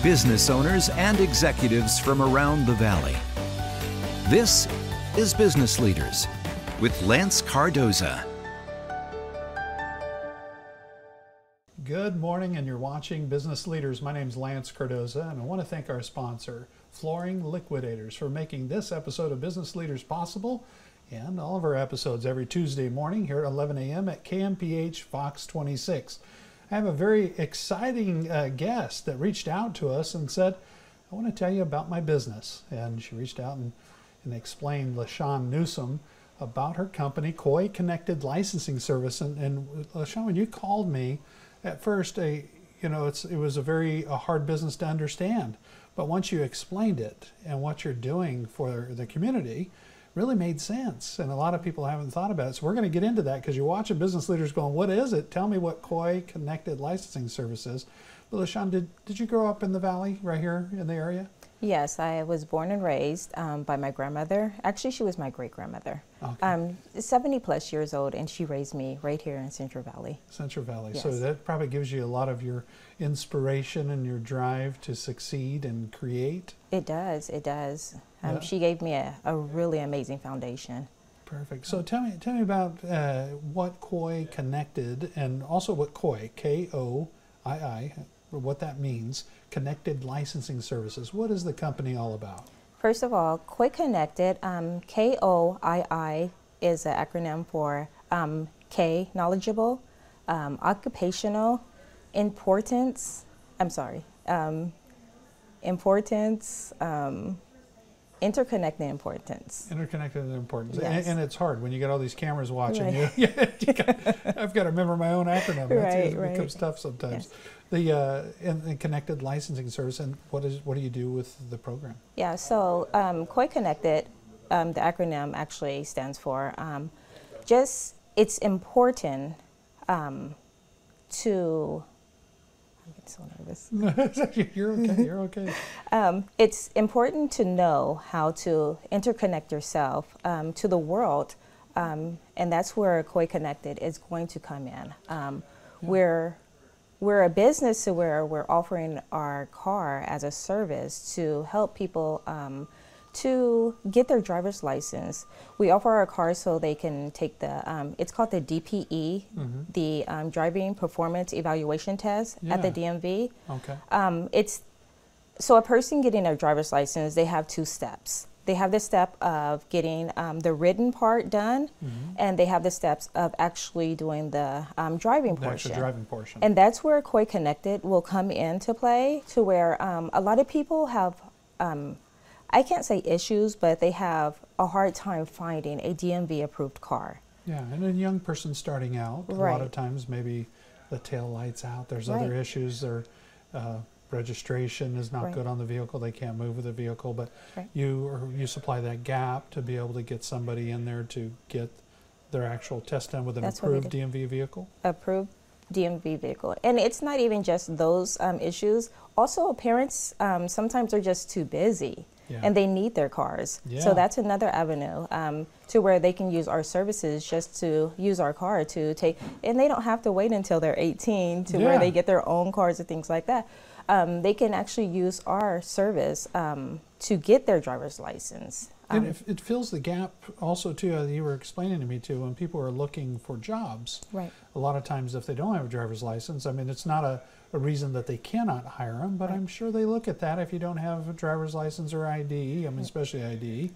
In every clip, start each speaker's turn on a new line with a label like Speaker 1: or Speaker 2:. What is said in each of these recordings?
Speaker 1: business owners and executives from around the Valley. This is Business Leaders with Lance Cardoza.
Speaker 2: Good morning, and you're watching Business Leaders. My name is Lance Cardoza, and I want to thank our sponsor, Flooring Liquidators, for making this episode of Business Leaders possible, and all of our episodes every Tuesday morning here at 11 a.m. at KMPH Fox 26. I have a very exciting guest that reached out to us and said, I want to tell you about my business. And she reached out and explained LaShon Newsome about her company, K.O.I.I Connected Licensing Service. And LaShon, when you called me, at first, it was a very hard business to understand. But once you explained it and what you're doing for the community, really made sense. And a lot of people haven't thought about it. So we're going to get into that because you're watching Business Leaders going, what is it? Tell me what K.O.I.I Connected Licensing Service is. But LaShon, did you grow up in the Valley right here in the area?
Speaker 3: Yes, I was born and raised by my grandmother. Actually, she was my great-grandmother. Okay. 70 plus years old, and she raised me right here in Central Valley.
Speaker 2: Central Valley.
Speaker 3: Yes.
Speaker 2: So that probably gives you a lot of your inspiration and your drive to succeed and create.
Speaker 3: It does. It does. Yeah. She gave me a really amazing foundation.
Speaker 2: Perfect. So tell me about what K.O.I.I Connected, and also what K.O.I.I, K-O-I-I, what that means, Connected Licensing Services. What is the company all about?
Speaker 3: First of all, K.O.I.I Connected, K-O-I-I is an acronym for K, knowledgeable, occupational, importance, interconnected importance.
Speaker 2: Interconnected importance.
Speaker 3: Yes.
Speaker 2: And it's hard when you get all these cameras watching
Speaker 3: right.
Speaker 2: you. I've got to remember my own acronym. It becomes tough sometimes. Yes. The Connected Licensing Service, and what do you do with the program?
Speaker 3: Yeah, so K.O.I.I Connected, the acronym actually stands for it's important to... I get so nervous.
Speaker 2: You're okay. You're okay.
Speaker 3: It's important to know how to interconnect yourself to the world, and that's where K.O.I.I Connected is going to come in. We're a business where we're offering our car as a service to help people to get their driver's license. We offer our cars so they can take the, it's called the DPE, the Driving Performance Evaluation Test at the DMV.
Speaker 2: Okay.
Speaker 3: So a person getting their driver's license, they have two steps. They have the step of getting the written part done, and they have the steps of actually doing the driving portion.
Speaker 2: The driving portion.
Speaker 3: And that's where K.O.I.I Connected will come into play, to where a lot of people have, I can't say issues, but they have a hard time finding a DMV approved car.
Speaker 2: Yeah, and a young person starting out, a lot of times maybe the tail light's out. There's other issues. Registration is not good on the vehicle. They can't move with the vehicle, but you supply that gap to be able to get somebody in there to get their actual test done with an approved DMV vehicle?
Speaker 3: Approved DMV vehicle. And it's not even just those issues. Also, parents sometimes are just too busy. Yeah. And they need their cars. Yeah. So that's another avenue to where they can use our services just to use our car to take, and they don't have to wait until they're 18 to where they get their own cars and things like that. They can actually use our service to get their driver's license.
Speaker 2: And it fills the gap also too, as you were explaining to me too, when people are looking for jobs.
Speaker 3: Right.
Speaker 2: A lot of times if they don't have a driver's license, I mean, it's not a reason that they cannot hire them, but I'm sure they look at that if you don't have a driver's license or ID, I mean, especially ID,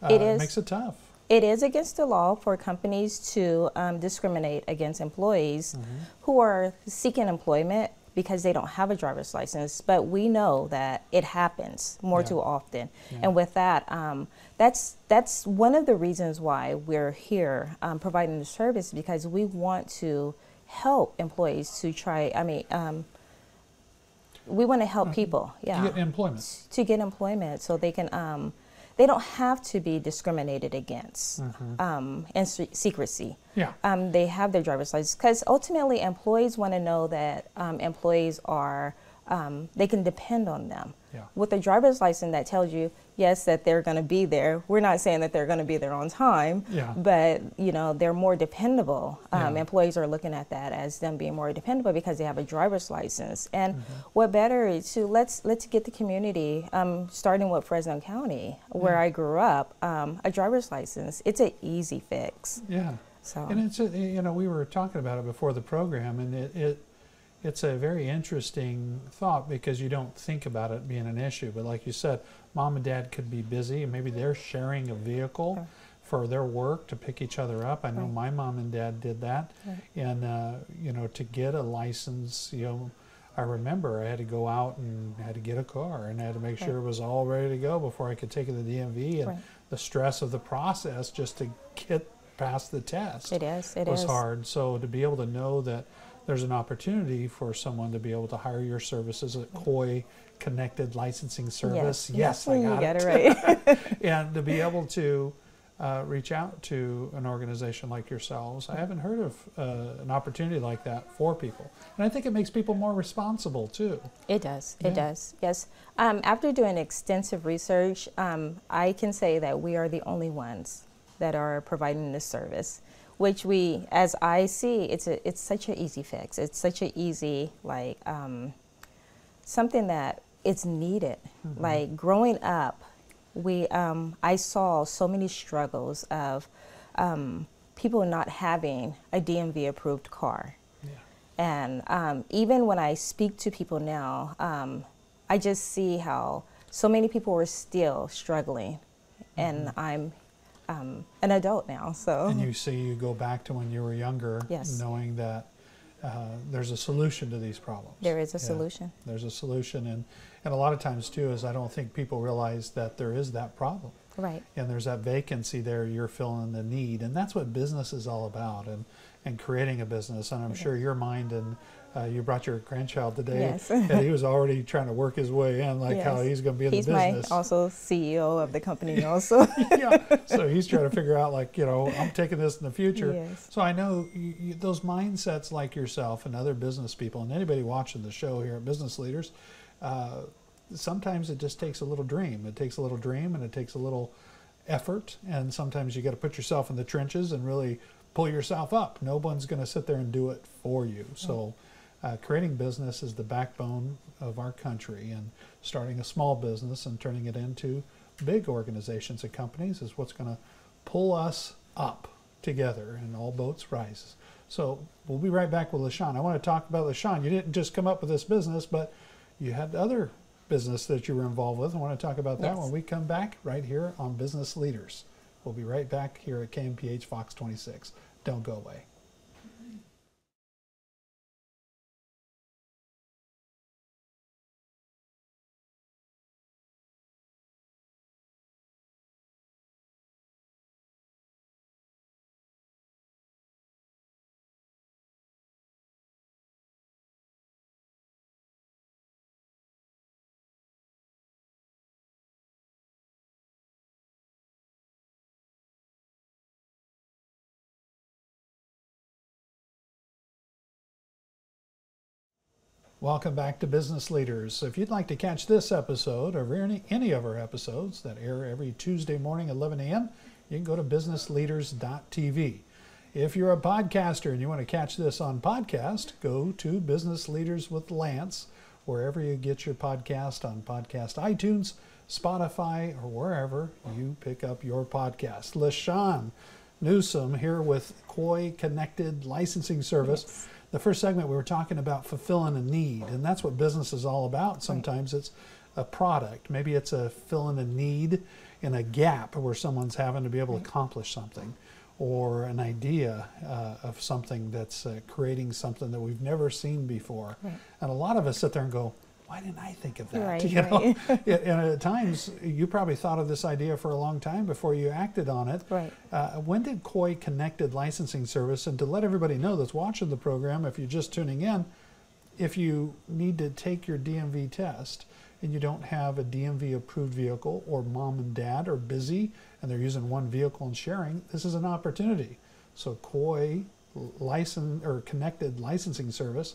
Speaker 2: it makes it tough.
Speaker 3: It is against the law for companies to discriminate against employees who are seeking employment because they don't have a driver's license, but we know that it happens more too often. And with that, that's one of the reasons why we're here providing the service, because we want to help employees to try, we want to help people,
Speaker 2: to get employment.
Speaker 3: To get employment so they can, they don't have to be discriminated against in secrecy.
Speaker 2: Yeah.
Speaker 3: They have their driver's license, because ultimately employees want to know that employees are they can depend on them.
Speaker 2: Yeah.
Speaker 3: With a driver's license that tells you, yes, that they're going to be there. We're not saying that they're going to be there on time,
Speaker 2: Yeah.
Speaker 3: but they're more dependable.
Speaker 2: Yeah.
Speaker 3: Employees are looking at that as them being more dependable because they have a driver's license. And what better is to let's get the community, starting with Fresno County, where I grew up, a driver's license. It's an easy fix.
Speaker 2: Yeah.
Speaker 3: So.
Speaker 2: And it's we were talking about it before the program, and it's a very interesting thought because you don't think about it being an issue. But like you said, mom and dad could be busy, and maybe they're sharing a vehicle for their work to pick each other up. I know my mom and dad did that. And, to get a license, I remember I had to go out and had to get a car and I had to make sure it was all ready to go before I could take it to the DMV. And the stress of the process just to get past the test was hard. So to be able to know that there's an opportunity for someone to be able to hire your services at K.O.I.I Connected Licensing Service. Yes, I got it right. And to be able to reach out to an organization like yourselves. I haven't heard of an opportunity like that for people. And I think it makes people more responsible too.
Speaker 3: It does. It does. Yes. After doing extensive research, I can say that we are the only ones that are providing this service, which as I see, it's such an easy fix. It's such an easy, something that it's needed. Like growing up, I saw so many struggles of people not having a DMV approved car. And even when I speak to people now, I just see how so many people are still struggling, and I'm an adult now, so.
Speaker 2: And you go back to when you were younger, knowing that there's a solution to these problems.
Speaker 3: There is a solution.
Speaker 2: There's a solution, and a lot of times too is I don't think people realize that there is that problem.
Speaker 3: Right.
Speaker 2: And there's that vacancy there, you're filling the need, and that's what business is all about, and creating a business. And I'm sure your mind, and you brought your grandchild today, and he was already trying to work his way in, how he's going to be in the business.
Speaker 3: He's also CEO of the company also.
Speaker 2: So he's trying to figure out, I'm taking this in the future.
Speaker 3: Yes.
Speaker 2: So I know those mindsets like yourself and other business people, and anybody watching the show here at Business Leaders, sometimes it just takes a little dream. It takes a little dream, and it takes a little effort, and sometimes you got to put yourself in the trenches and really pull yourself up. No one's going to sit there and do it for you. So creating business is the backbone of our country, and starting a small business and turning it into big organizations and companies is what's going to pull us up together, and all boats rise. So we'll be right back with LaShon. I want to talk about LaShon. You didn't just come up with this business, but you had other business that you were involved with. I want to talk about that when we come back right here on Business Leaders. We'll be right back here at KMPH Fox 26. Don't go away. Welcome back to Business Leaders. If you'd like to catch this episode or any of our episodes that air every Tuesday morning at 11 a.m., you can go to businessleaders.tv. If you're a podcaster and you want to catch this on podcast, go to Business Leaders with Lance, wherever you get your podcast, on podcast iTunes, Spotify, or wherever you pick up your podcast. LaShon Newsome here with K.O.I.I Connected Licensing Service. The first segment we were talking about fulfilling a need, and that's what business is all about. Sometimes it's a product. Maybe it's filling a need in a gap where someone's having to be able to accomplish something, or an idea of something that's creating something that we've never seen before. And a lot of us sit there and go, why didn't I think of that? And at times, you probably thought of this idea for a long time before you acted on it. When did K.O.I.I Connected Licensing Service, and to let everybody know that's watching the program, if you're just tuning in, if you need to take your DMV test and you don't have a DMV approved vehicle, or mom and dad are busy and they're using one vehicle and sharing, this is an opportunity. So K.O.I.I Connected Licensing Service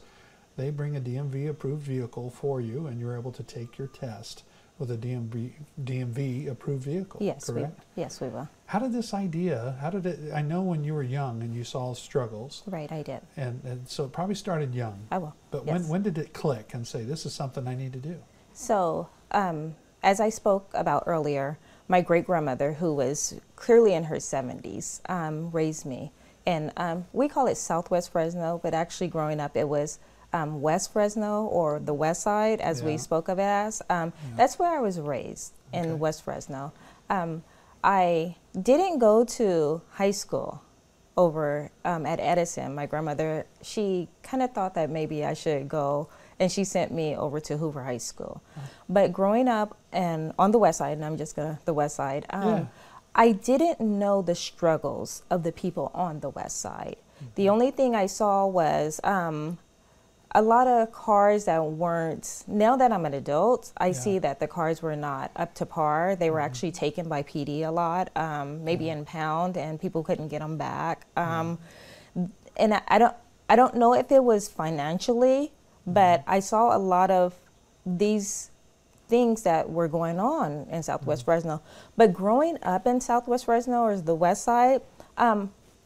Speaker 2: they bring a DMV approved vehicle for you, and you're able to take your test with a DMV approved vehicle.
Speaker 3: Yes,
Speaker 2: correct?
Speaker 3: Yes, we will.
Speaker 2: How did this idea, I know when you were young and you saw struggles.
Speaker 3: Right, I did.
Speaker 2: And so it probably started young.
Speaker 3: I will.
Speaker 2: But
Speaker 3: yes.
Speaker 2: when did it click and say, this is something I need to do?
Speaker 3: So, as I spoke about earlier, my great-grandmother, who was clearly in her 70s, raised me. And we call it Southwest Fresno, but actually growing up it was West Fresno, or the West Side, as we spoke of it as. That's where I was raised, in West Fresno. I didn't go to high school over at Edison. My grandmother, she kind of thought that maybe I should go, and she sent me over to Hoover High School. But growing up and on the West Side, and I'm just gonna the West Side, I didn't know the struggles of the people on the West Side. The only thing I saw was a lot of cars that weren't, now that I'm an adult, I see that the cars were not up to par. They were actually taken by PD a lot, maybe impound, and people couldn't get them back. And I don't know if it was financially, but I saw a lot of these things that were going on in Southwest Fresno. But growing up in Southwest Fresno, or the West Side,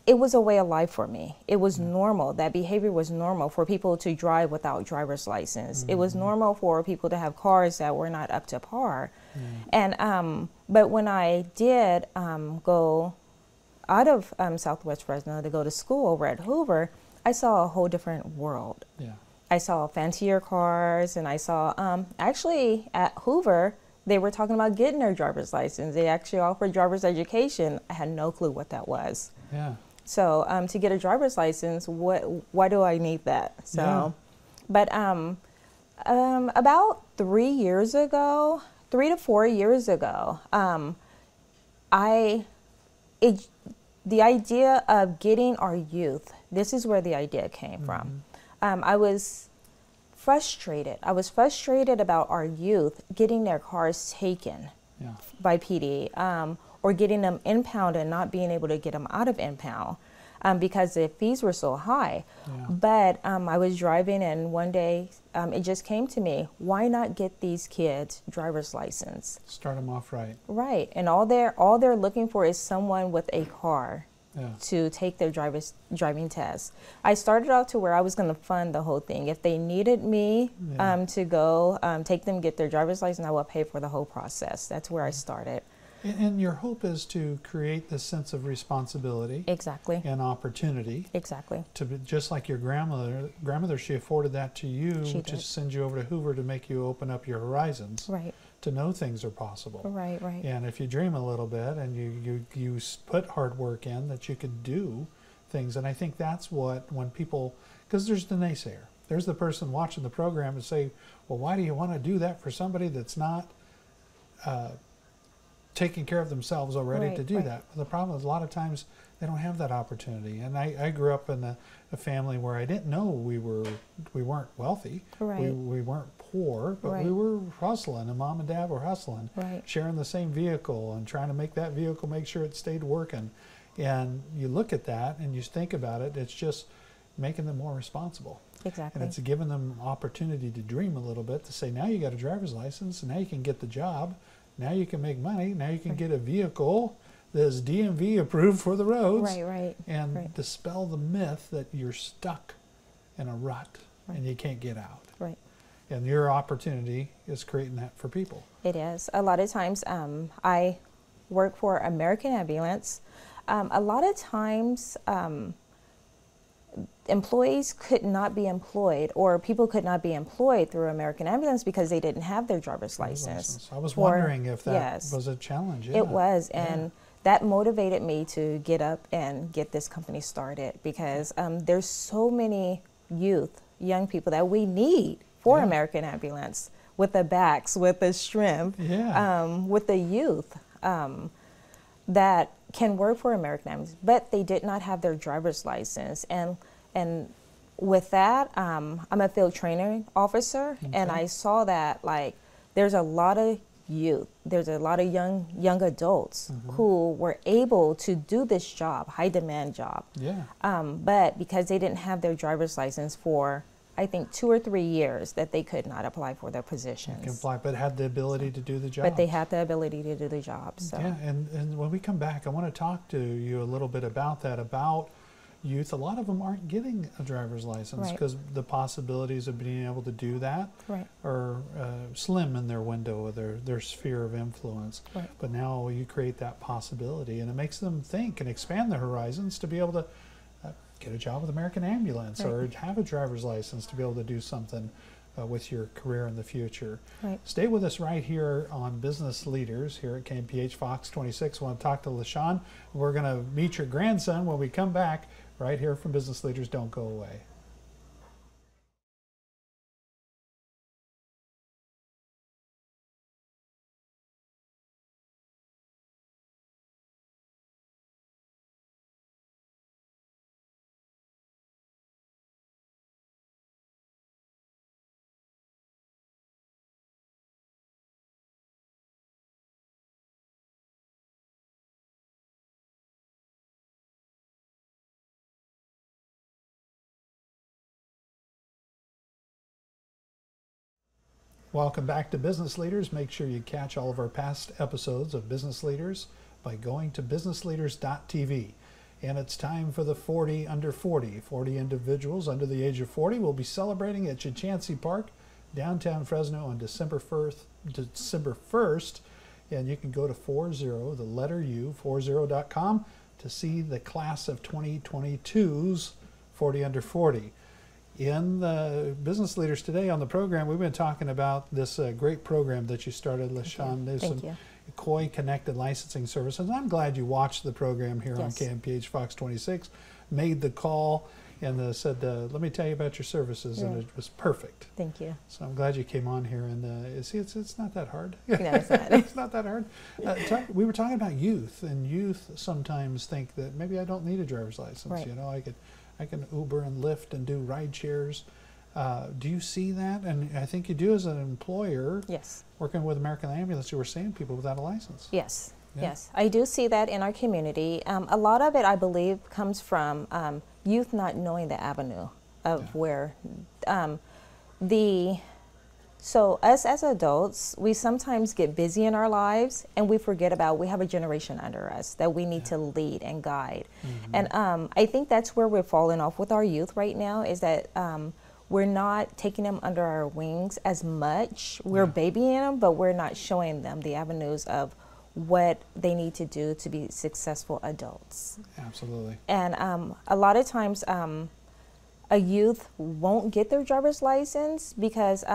Speaker 3: it was a way of life for me. It was normal. That behavior was normal for people to drive without driver's license. It was normal for people to have cars that were not up to par. And but when I did go out of Southwest Fresno to go to school over at Hoover, I saw a whole different world. I saw fancier cars, and I saw actually at Hoover, they were talking about getting their driver's license. They actually offered driver's education. I had no clue what that was. So to get a driver's license, why do I need that? So, but about 3 years ago, 3 to 4 years ago, the idea of getting our youth, this is where the idea came from. I was frustrated. I was frustrated about our youth getting their cars taken by PD, or getting them impounded and not being able to get them out of impound because the fees were so high. But I was driving, and one day it just came to me, why not get these kids driver's license?
Speaker 2: Start them off right.
Speaker 3: Right, and all they're looking for is someone with a car to take their driving test. I started out to where I was going to fund the whole thing. If they needed me to go take them get their driver's license, I will pay for the whole process. That's where I started.
Speaker 2: And your hope is to create this sense of responsibility.
Speaker 3: Exactly.
Speaker 2: And opportunity.
Speaker 3: Exactly.
Speaker 2: To be, just like your grandmother, she afforded that to you to send you over to Hoover to make you open up your horizons.
Speaker 3: Right.
Speaker 2: To know things are possible.
Speaker 3: Right, right.
Speaker 2: And if you dream a little bit and you put hard work in, that you could do things. And I think that's what, when people, because there's the naysayer. There's the person watching the program and say, well, why do you want to do that for somebody that's not taking care of themselves already to do that? Well, the problem is a lot of times they don't have that opportunity. And I grew up in a family where I didn't know we weren't wealthy. We weren't poor, but we were hustling, and mom and dad were hustling, sharing the same vehicle and trying to make that vehicle, make sure it stayed working. And you look at that and you think about it, it's just making them more responsible.
Speaker 3: Exactly.
Speaker 2: And it's giving them opportunity to dream a little bit, to say, now you got a driver's license, now you can get the job, now you can make money, now you can get a vehicle that is DMV approved for the roads. And dispel the myth that you're stuck in a rut and you can't get out. And your opportunity is creating that for people.
Speaker 3: It is. A lot of times I work for American Ambulance. A lot of times employees could not be employed, or people could not be employed through American Ambulance because they didn't have their driver's license.
Speaker 2: I was wondering if that was a challenge.
Speaker 3: It was, and that motivated me to get up and get this company started, because there's so many young people that we need for American Ambulance, with the backs, with the strength, with the youth that can work for American Ambulance, but they did not have their driver's license. And with that, I'm a field training officer, and I saw that, like, there's a lot of youth, there's a lot of young adults who were able to do this job, high demand job, but because they didn't have their driver's license for I think 2 or 3 years that they could not apply for their positions.
Speaker 2: Can apply, but had the ability to do the job.
Speaker 3: But they had the ability to do the job. So.
Speaker 2: Yeah, and when we come back, I want to talk to you a little bit about that, about youth. A lot of them aren't getting a driver's license because the possibilities of being able to do that are slim in their window, or their sphere of influence. But now you create that possibility, and it makes them think and expand their horizons to be able to get a job with American Ambulance or have a driver's license to be able to do something with your career in the future. Stay with us right here on Business Leaders here at KPH Fox 26. I want to talk to LaShon. We're going to meet your grandson when we come back right here from Business Leaders. Don't go away. Welcome back to Business Leaders. Make sure you catch all of our past episodes of Business Leaders by going to businessleaders.tv. And it's time for the 40 under 40. 40 individuals under the age of 40 will be celebrating at Chachansey Park, downtown Fresno on December 1st. And you can go to 40.com to see the class of 2022's 40 under 40. In the Business Leaders today on the program, we've been talking about this great program that you started, LaShon Newsome, K.O.I.I Connected Licensing Services. I'm glad you watched the program here on KMPH Fox 26, made the call, and said, let me tell you about your services, and it was perfect.
Speaker 3: Thank you.
Speaker 2: So I'm glad you came on here, and see, it's not that hard.
Speaker 3: No, it's not.
Speaker 2: It's not that hard. We were talking about youth, and youth sometimes think that maybe I don't need a driver's license. You know, I can Uber and Lyft and do ride shares. Do you see that? And I think you do as an employer.
Speaker 3: Yes.
Speaker 2: Working with American Ambulance, you were seeing people without a license.
Speaker 3: Yes. Yes. I do see that in our community. A lot of it, I believe, comes from youth not knowing the avenue of where So us as adults, we sometimes get busy in our lives and we forget about we have a generation under us that we need to lead and guide. And I think that's where we're falling off with our youth right now, is that we're not taking them under our wings as much. We're babying them, but we're not showing them the avenues of what they need to do to be successful adults.
Speaker 2: Absolutely.
Speaker 3: And a lot of times a youth won't get their driver's license because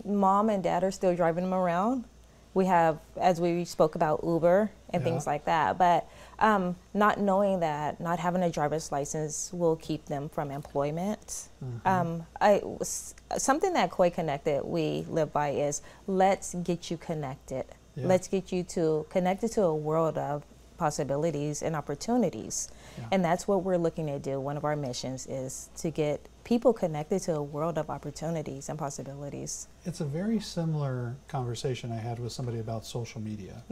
Speaker 3: mom and dad are still driving them around. We have, as we spoke about, Uber and things like that. But not knowing that not having a driver's license will keep them from employment. Something that K.O.I.I Connected we live by is let's get you connected. Let's get you connected to a world of possibilities and opportunities. And that's what we're looking to do. One of our missions is to get people connected to a world of opportunities and possibilities.
Speaker 2: It's a very similar conversation I had with somebody about social media.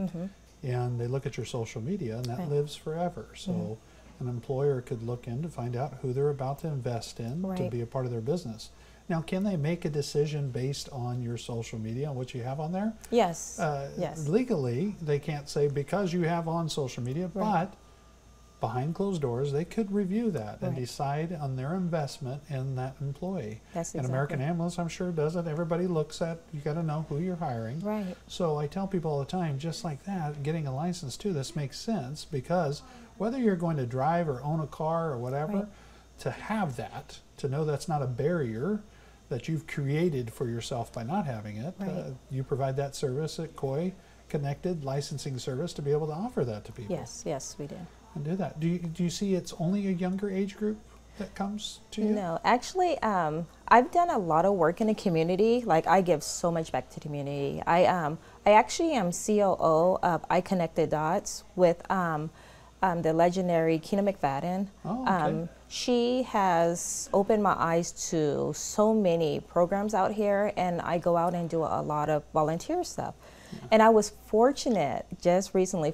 Speaker 2: And they look at your social media and that lives forever. So an employer could look in to find out who they're about to invest in to be a part of their business. Now, can they make a decision based on your social media and what you have on there?
Speaker 3: Yes. Yes.
Speaker 2: Legally, they can't say because you have on social media, but behind closed doors, they could review that and decide on their investment in that employee.
Speaker 3: That's
Speaker 2: and American Ambulance, I'm sure, does it. Everybody looks at, you got to know who you're hiring. So I tell people all the time, just like that, getting a license too, this makes sense, because whether you're going to drive or own a car or whatever, to have that, to know that's not a barrier that you've created for yourself by not having it, you provide that service at K.O.I.I Connected Licensing Service to be able to offer that to people.
Speaker 3: Yes, yes, we do.
Speaker 2: And do that. Do you see it's only a younger age group that comes to you?
Speaker 3: No, actually, I've done a lot of work in the community. Like, I give so much back to the community. I actually am COO of I Connected Dots with the legendary Kina McFadden.
Speaker 2: Oh, okay.
Speaker 3: She has opened my eyes to so many programs out here, and I go out and do a lot of volunteer stuff. And I was fortunate, just recently,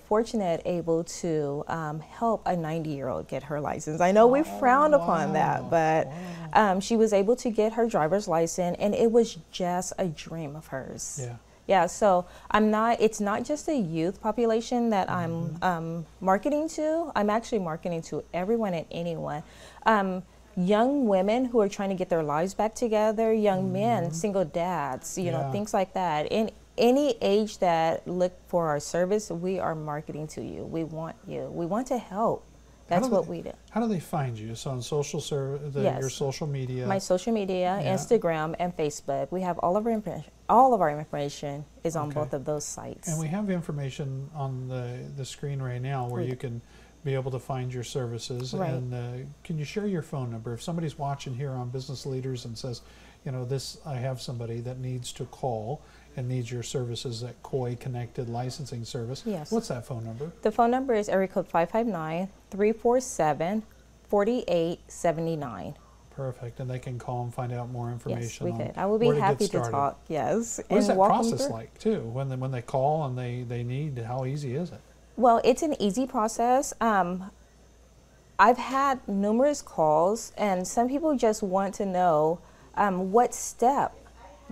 Speaker 3: able to help a 90-year-old get her license. I know we frowned upon that, but she was able to get her driver's license, and it was just a dream of hers.
Speaker 2: Yeah.
Speaker 3: Yeah, so it's not just a youth population that I'm marketing to. I'm actually marketing to everyone and anyone. Young women who are trying to get their lives back together, young men, single dads, you know, things like that. In any age that look for our service, we are marketing to you. We want you. We want to help. That's what we do.
Speaker 2: How do they find you? So on social your social media?
Speaker 3: My social media, Instagram and Facebook. We have all of our information is on both of those sites.
Speaker 2: And we have information on the screen right now where you can be able to find your services.
Speaker 3: Right.
Speaker 2: And can you share your phone number? If somebody's watching here on Business Leaders and says, you know, I have somebody that needs to call and needs your services at K.O.I.I Connected Licensing Service.
Speaker 3: Yes.
Speaker 2: What's that phone number?
Speaker 3: The phone number is area code 559-347-4879.
Speaker 2: Perfect. And they can call and find out more information.
Speaker 3: Yes, we could. I will be happy to talk. Yes.
Speaker 2: What is that process like, too? When they call and they need, how easy is it?
Speaker 3: Well, it's an easy process. I've had numerous calls, and some people just want to know what step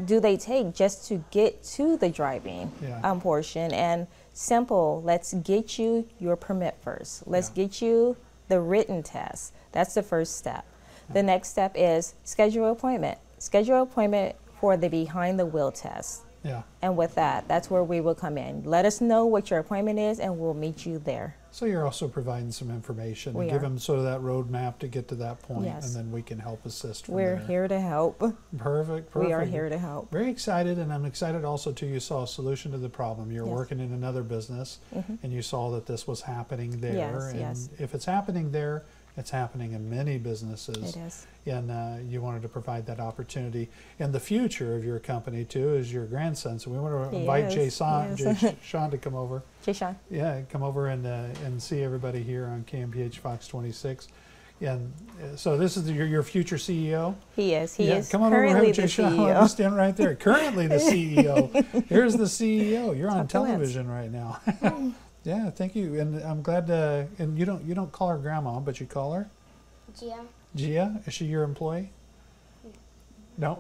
Speaker 3: do they take just to get to the driving portion. And simple, let's get you your permit first. Let's get you the written test. That's the first step. The next step is schedule an appointment. Schedule an appointment for the behind the wheel test.
Speaker 2: Yeah.
Speaker 3: And with that's where we will come in. Let us know what your appointment is, and we'll meet you there.
Speaker 2: So you're also providing some information and give them sort of that roadmap to get to that point, and then we can help assist from
Speaker 3: We're
Speaker 2: there.
Speaker 3: here to help.
Speaker 2: Perfect.
Speaker 3: We are here to help.
Speaker 2: Very excited, and I'm excited also too. You saw a solution to the problem. You're working in another business, and you saw that this was happening there. If it's happening there, it's happening in many businesses.
Speaker 3: It is.
Speaker 2: And you wanted to provide that opportunity. And the future of your company, too, is your grandson. So we want to invite Jay-Sean to come over.
Speaker 3: Jay-Sean.
Speaker 2: Yeah, come over and see everybody here on KMPH Fox 26. And so this is your future CEO?
Speaker 3: He is. He is
Speaker 2: come on
Speaker 3: currently
Speaker 2: over,
Speaker 3: the
Speaker 2: CEO. Stand right there. Currently the CEO. Here's the CEO. You're on television right now. Yeah, thank you, and I'm glad to. And you don't call her grandma, but you call her
Speaker 4: Gia.
Speaker 2: Gia, is she your employee? No,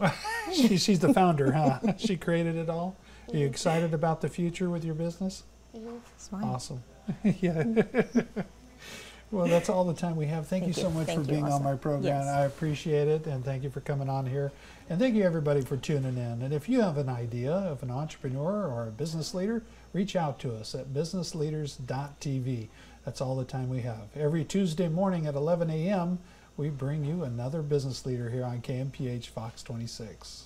Speaker 2: she's the founder, huh? She created it all. Are you excited about the future with your business? Awesome. Yeah. Well, that's all the time we have. Thank you so much for being on my program. I appreciate it, and thank you for coming on here. And thank you, everybody, for tuning in. And if you have an idea of an entrepreneur or a business leader, reach out to us at businessleaders.tv. That's all the time we have. Every Tuesday morning at 11 a.m., we bring you another business leader here on KMPH Fox 26.